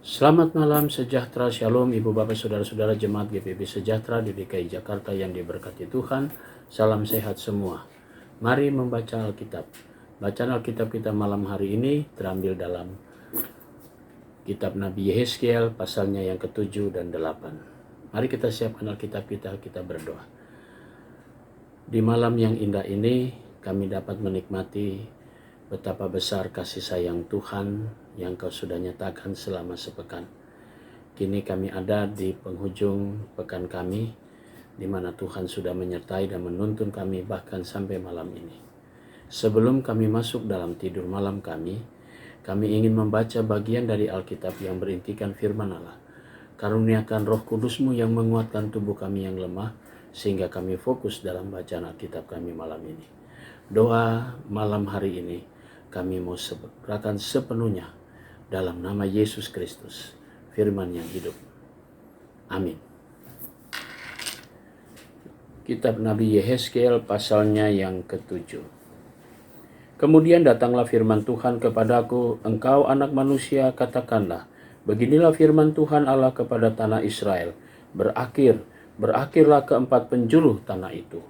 Selamat malam, sejahtera, shalom Ibu Bapak Saudara-saudara Jemaat GPB Sejahtera di DKI Jakarta yang diberkati Tuhan. Salam sehat semua. Mari membaca Alkitab. Bacaan Alkitab kita malam hari ini terambil dalam Kitab Nabi Yehezkiel pasalnya yang ke-7 dan 8. Mari kita siapkan Alkitab kita berdoa. Di malam yang indah ini kami dapat menikmati betapa besar kasih sayang Tuhan yang Kau sudah nyatakan selama sepekan. Kini kami ada di penghujung pekan kami, di mana Tuhan sudah menyertai dan menuntun kami bahkan sampai malam ini. Sebelum kami masuk dalam tidur malam kami ingin membaca bagian dari Alkitab yang berintikan firman Allah. Karuniakan Roh Kudus-Mu yang menguatkan tubuh kami yang lemah, sehingga kami fokus dalam bacaan Alkitab kami malam ini. Doa malam hari ini kami mau serahkan sepenuhnya dalam nama Yesus Kristus, firman yang hidup. Amin. Kitab Nabi Yehezkiel pasalnya yang ke-7. Kemudian datanglah firman Tuhan kepadaku, engkau anak manusia, katakanlah, beginilah firman Tuhan Allah kepada tanah Israel, berakhirlah keempat penjuru tanah itu.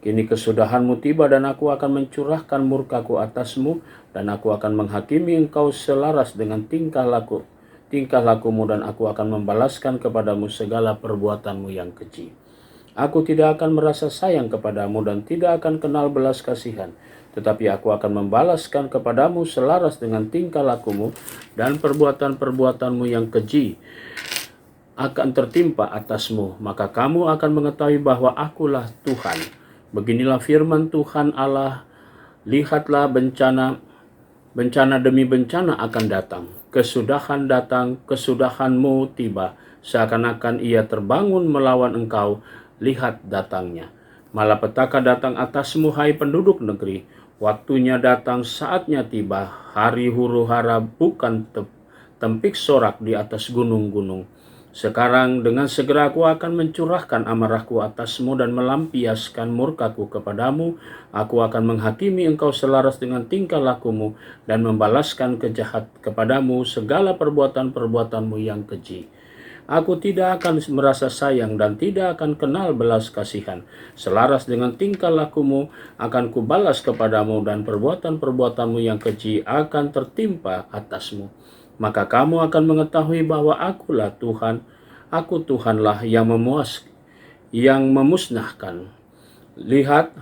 Kini kesudahanmu tiba dan aku akan mencurahkan murkaku atasmu dan aku akan menghakimi engkau selaras dengan tingkah lakumu dan aku akan membalaskan kepadamu segala perbuatanmu yang keji. Aku tidak akan merasa sayang kepadamu dan tidak akan kenal belas kasihan, tetapi aku akan membalaskan kepadamu selaras dengan tingkah lakumu dan perbuatan-perbuatanmu yang keji akan tertimpa atasmu, maka kamu akan mengetahui bahwa akulah Tuhan. Beginilah firman Tuhan Allah, lihatlah bencana demi bencana akan datang. Kesudahan datang, kesudahanmu tiba, seakan-akan ia terbangun melawan engkau, lihat datangnya. Malapetaka datang atasmu, hai penduduk negeri. Waktunya datang, saatnya tiba, hari huru-hara bukan tempik sorak di atas gunung-gunung. Sekarang dengan segera aku akan mencurahkan amarahku atasmu dan melampiaskan murkaku kepadamu. Aku akan menghakimi engkau selaras dengan tingkah lakumu dan membalaskan kepadamu segala perbuatan-perbuatanmu yang keji. Aku tidak akan merasa sayang dan tidak akan kenal belas kasihan. Selaras dengan tingkah lakumu akan kubalas kepadamu dan perbuatan-perbuatanmu yang keji akan tertimpa atasmu. Maka kamu akan mengetahui bahwa akulah Tuhan, aku Tuhanlah yang memusnahkan. Lihat,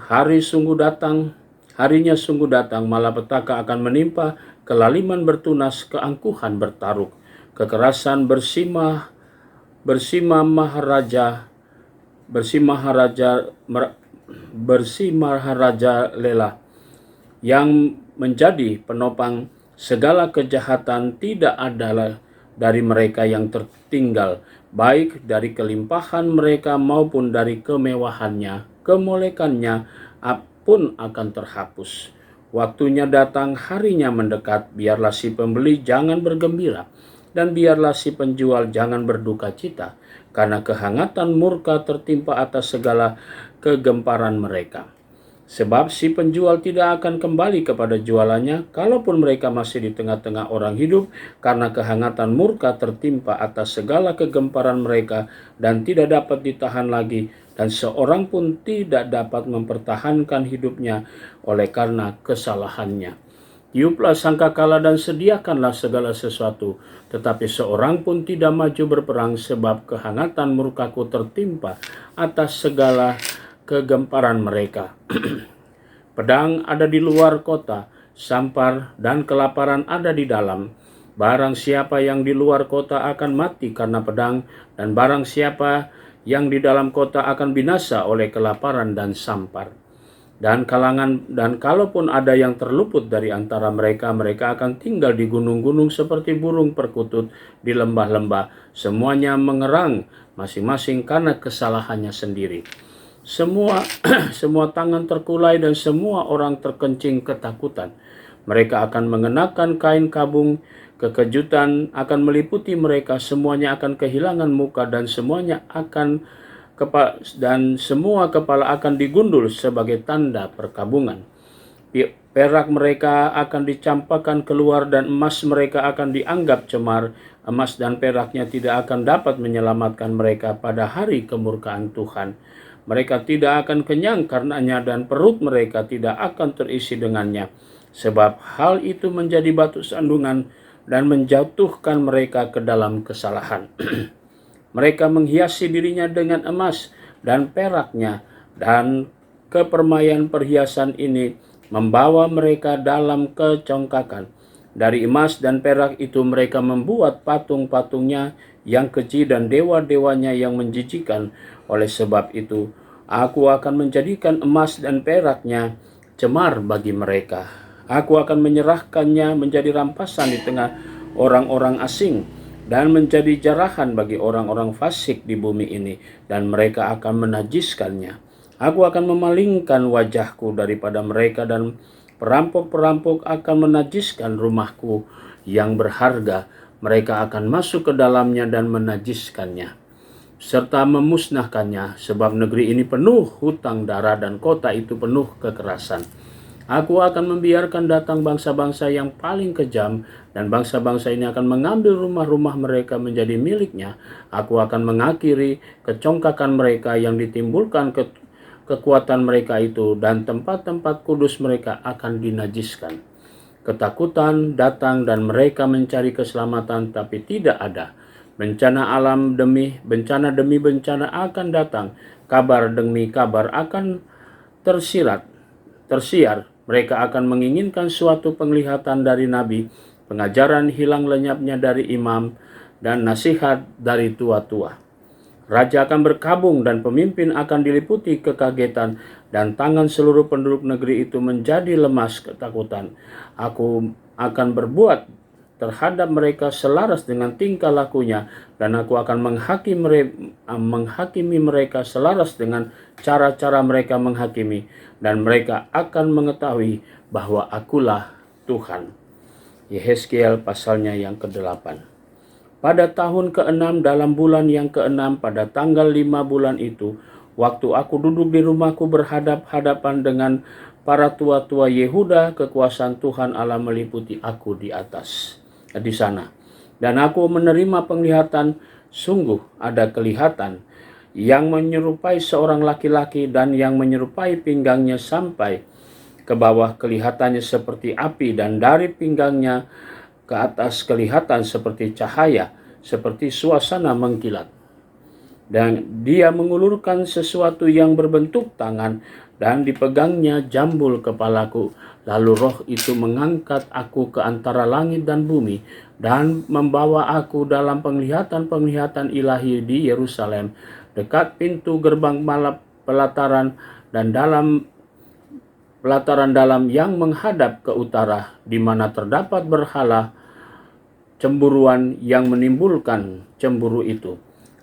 harinya sungguh datang, malapetaka akan menimpa, kelaliman bertunas, keangkuhan bertaruk, kekerasan bersimaharaja lela, yang menjadi penopang segala kejahatan tidak adalah dari mereka yang tertinggal, baik dari kelimpahan mereka maupun dari kemewahannya, kemolekannya pun akan terhapus. Waktunya datang, harinya mendekat, biarlah si pembeli jangan bergembira, dan biarlah si penjual jangan berduka cita, karena kehangatan murka tertimpa atas segala kegemparan mereka. Sebab si penjual tidak akan kembali kepada jualannya, kalaupun mereka masih di tengah-tengah orang hidup, karena kehangatan murka tertimpa atas segala kegemparan mereka, dan tidak dapat ditahan lagi, dan seorang pun tidak dapat mempertahankan hidupnya oleh karena kesalahannya. Tiuplah sangkakala dan sediakanlah segala sesuatu, tetapi seorang pun tidak maju berperang, sebab kehangatan murkaku tertimpa atas segala kegemparan mereka. Pedang ada di luar kota, sampar dan kelaparan ada di dalam. Barang siapa yang di luar kota akan mati karena pedang, dan barang siapa yang di dalam kota akan binasa oleh kelaparan dan sampar. Dan kalaupun ada yang terluput dari antara mereka, mereka akan tinggal di gunung-gunung seperti burung perkutut di lembah-lembah. Semuanya mengerang masing-masing karena kesalahannya sendiri. Semua tangan terkulai dan semua orang terkencing ketakutan. Mereka akan mengenakan kain kabung, kekejutan akan meliputi mereka, semuanya akan kehilangan muka dan semua kepala akan digundul sebagai tanda perkabungan. Perak mereka akan dicampakkan keluar dan emas mereka akan dianggap cemar. Emas dan peraknya tidak akan dapat menyelamatkan mereka pada hari kemurkaan Tuhan. Mereka tidak akan kenyang karenanya dan perut mereka tidak akan terisi dengannya. Sebab hal itu menjadi batu sandungan dan menjatuhkan mereka ke dalam kesalahan. Mereka menghiasi dirinya dengan emas dan peraknya, dan kepermaian perhiasan ini membawa mereka dalam kecongkakan. Dari emas dan perak itu mereka membuat patung-patungnya yang keji dan dewa-dewanya yang menjijikan. Oleh sebab itu, aku akan menjadikan emas dan peraknya cemar bagi mereka. Aku akan menyerahkannya menjadi rampasan di tengah orang-orang asing dan menjadi jarahan bagi orang-orang fasik di bumi ini, dan mereka akan menajiskannya. Aku akan memalingkan wajahku daripada mereka, dan perampok-perampok akan menajiskan rumahku yang berharga. Mereka akan masuk ke dalamnya dan menajiskannya, serta memusnahkannya, sebab negeri ini penuh hutang darah dan kota itu penuh kekerasan. Aku akan membiarkan datang bangsa-bangsa yang paling kejam, dan bangsa-bangsa ini akan mengambil rumah-rumah mereka menjadi miliknya. Aku akan mengakhiri kecongkakan mereka yang ditimbulkan kekuatan mereka itu, dan tempat-tempat kudus mereka akan dinajiskan. Ketakutan datang dan mereka mencari keselamatan, tapi tidak ada. Bencana alam demi bencana akan datang. Kabar demi kabar akan tersiar. Mereka akan menginginkan suatu penglihatan dari nabi, pengajaran hilang lenyapnya dari imam, dan nasihat dari tua-tua. Raja akan berkabung dan pemimpin akan diliputi kekagetan, dan tangan seluruh penduduk negeri itu menjadi lemas ketakutan. Aku akan berbuat terhadap mereka selaras dengan tingkah lakunya, dan aku akan menghakimi mereka selaras dengan cara-cara mereka menghakimi, dan mereka akan mengetahui bahwa akulah Tuhan. Yehezkiel pasalnya yang ke-8. Pada tahun ke-6 dalam bulan yang ke-6 pada tanggal 5 bulan itu, waktu aku duduk di rumahku berhadap-hadapan dengan para tua-tua Yehuda, kekuasaan Tuhan Allah meliputi aku di sana. Dan aku menerima penglihatan, sungguh ada kelihatan yang menyerupai seorang laki-laki dan yang menyerupai pinggangnya sampai ke bawah kelihatannya seperti api, dan dari pinggangnya ke atas kelihatan seperti cahaya, seperti suasana mengkilat. Dan dia mengulurkan sesuatu yang berbentuk tangan, dan dipegangnya jambul kepalaku. Lalu roh itu mengangkat aku ke antara langit dan bumi, dan membawa aku dalam penglihatan-penglihatan ilahi di Yerusalem, dekat pintu gerbang pelataran, dan dalam pelataran dalam yang menghadap ke utara, di mana terdapat berhala cemburuan yang menimbulkan cemburu itu.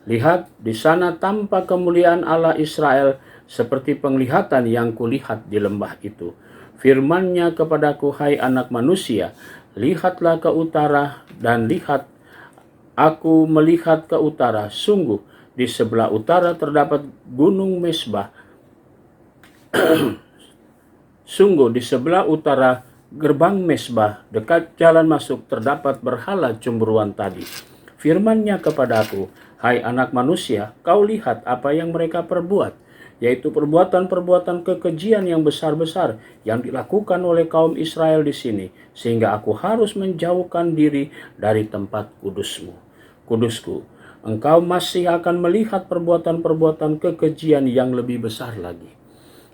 Lihat, di sana tampak kemuliaan Allah Israel seperti penglihatan yang kulihat di lembah itu. Firman-Nya kepadaku, hai anak manusia, lihatlah ke utara, dan lihat, aku melihat ke utara. Sungguh, di sebelah utara terdapat gunung Mesbah. Sungguh di sebelah utara gerbang Mesbah, dekat jalan masuk, terdapat berhala cemburuan tadi. Firman-Nya kepadaku, hai anak manusia, kau lihat apa yang mereka perbuat, yaitu perbuatan-perbuatan kekejian yang besar-besar yang dilakukan oleh kaum Israel di sini, sehingga aku harus menjauhkan diri dari tempat kudusku. Engkau masih akan melihat perbuatan-perbuatan kekejian yang lebih besar lagi.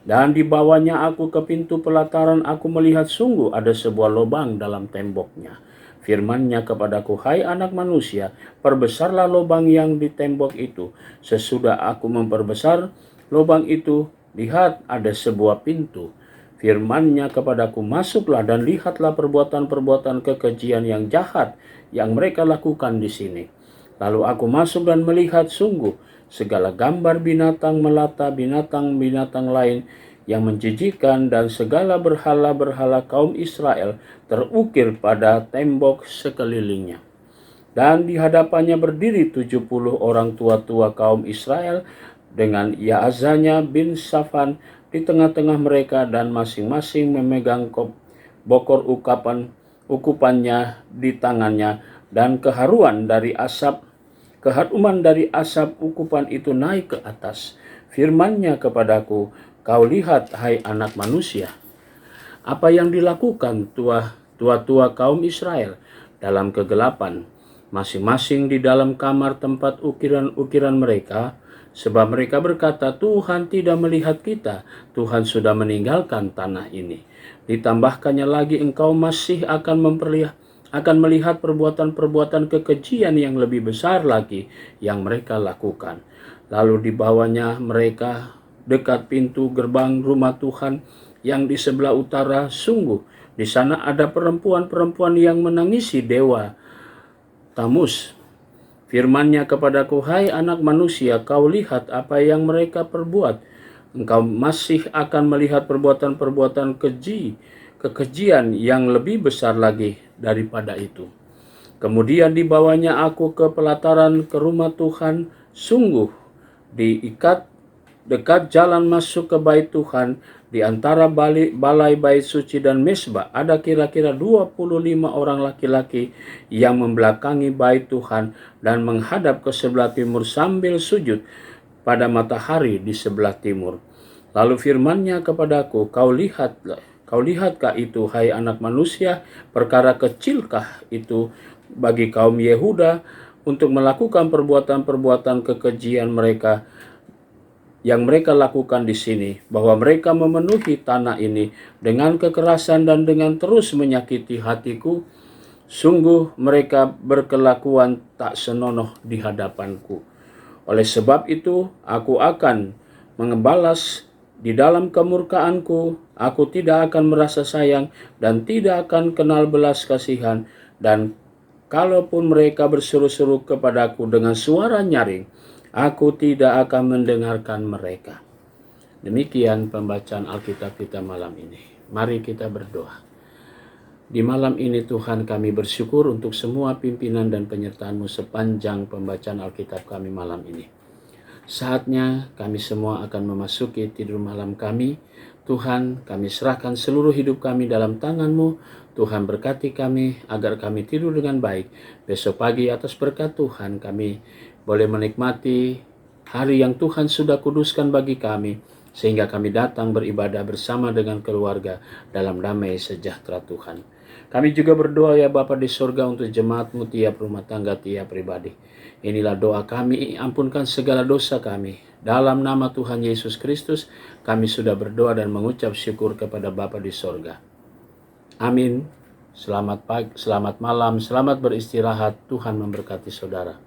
Dan dibawanya aku ke pintu pelataran, aku melihat sungguh ada sebuah lubang dalam temboknya. Firman-Nya kepadaku, hai anak manusia, perbesarlah lubang yang di tembok itu. Sesudah aku memperbesar lubang itu, lihat ada sebuah pintu. Firman-Nya kepadaku, masuklah dan lihatlah perbuatan-perbuatan kekejian yang jahat yang mereka lakukan di sini. Lalu aku masuk dan melihat sungguh segala gambar binatang melata, binatang-binatang lain yang menjijikan, dan segala berhala-berhala kaum Israel terukir pada tembok sekelilingnya. Dan di hadapannya berdiri 70 orang tua-tua kaum Israel dengan Yaazanya bin Safan di tengah-tengah mereka, dan masing-masing memegang bokor ukupannya di tangannya, dan keharuman dari asap ukupan itu naik ke atas. Firman-Nya kepadaku, kau lihat hai anak manusia, apa yang dilakukan tua-tua kaum Israel dalam kegelapan, masing-masing di dalam kamar tempat ukiran-ukiran mereka, sebab mereka berkata, Tuhan tidak melihat kita, Tuhan sudah meninggalkan tanah ini. Ditambahkannya lagi, engkau masih akan melihat perbuatan-perbuatan kekejian yang lebih besar lagi yang mereka lakukan. Lalu dibawanya mereka dekat pintu gerbang rumah Tuhan yang di sebelah utara. Sungguh di sana ada perempuan-perempuan yang menangisi dewa Tamus. Firman-Nya kepadaku, hai anak manusia, kau lihat apa yang mereka perbuat. Engkau masih akan melihat perbuatan-perbuatan kekejian yang lebih besar lagi daripada itu. Kemudian dibawanya aku ke pelataran ke rumah Tuhan. Sungguh diikat dekat jalan masuk ke bait Tuhan, di antara balai bait suci dan mesbah, ada kira-kira 25 orang laki-laki yang membelakangi bait Tuhan dan menghadap ke sebelah timur sambil sujud pada matahari di sebelah timur. Lalu firman-Nya kepadaku, kau lihatkah itu, hai anak manusia, perkara kecilkah itu bagi kaum Yehuda untuk melakukan perbuatan-perbuatan kekejian mereka yang mereka lakukan di sini, bahwa mereka memenuhi tanah ini dengan kekerasan dan dengan terus menyakiti hatiku. Sungguh mereka berkelakuan tak senonoh di hadapanku. Oleh sebab itu, aku akan membalas di dalam kemurkaanku. Aku tidak akan merasa sayang dan tidak akan kenal belas kasihan. Dan kalaupun mereka berseru-seru kepadaku dengan suara nyaring, aku tidak akan mendengarkan mereka. Demikian pembacaan Alkitab kita malam ini. Mari kita berdoa. Di malam ini Tuhan, kami bersyukur untuk semua pimpinan dan penyertaan-Mu sepanjang pembacaan Alkitab kami malam ini. Saatnya kami semua akan memasuki tidur malam kami. Tuhan, kami serahkan seluruh hidup kami dalam tangan-Mu. Tuhan, berkati kami agar kami tidur dengan baik. Besok pagi atas berkat Tuhan kami boleh menikmati hari yang Tuhan sudah kuduskan bagi kami, sehingga kami datang beribadah bersama dengan keluarga dalam damai sejahtera Tuhan. Kami juga berdoa ya Bapa di sorga untuk jemaat-Mu, tiap rumah tangga, tiap pribadi. Inilah doa kami, ampunkan segala dosa kami. Dalam nama Tuhan Yesus Kristus, kami sudah berdoa dan mengucap syukur kepada Bapa di sorga. Amin. Selamat pagi, selamat malam, selamat beristirahat. Tuhan memberkati saudara.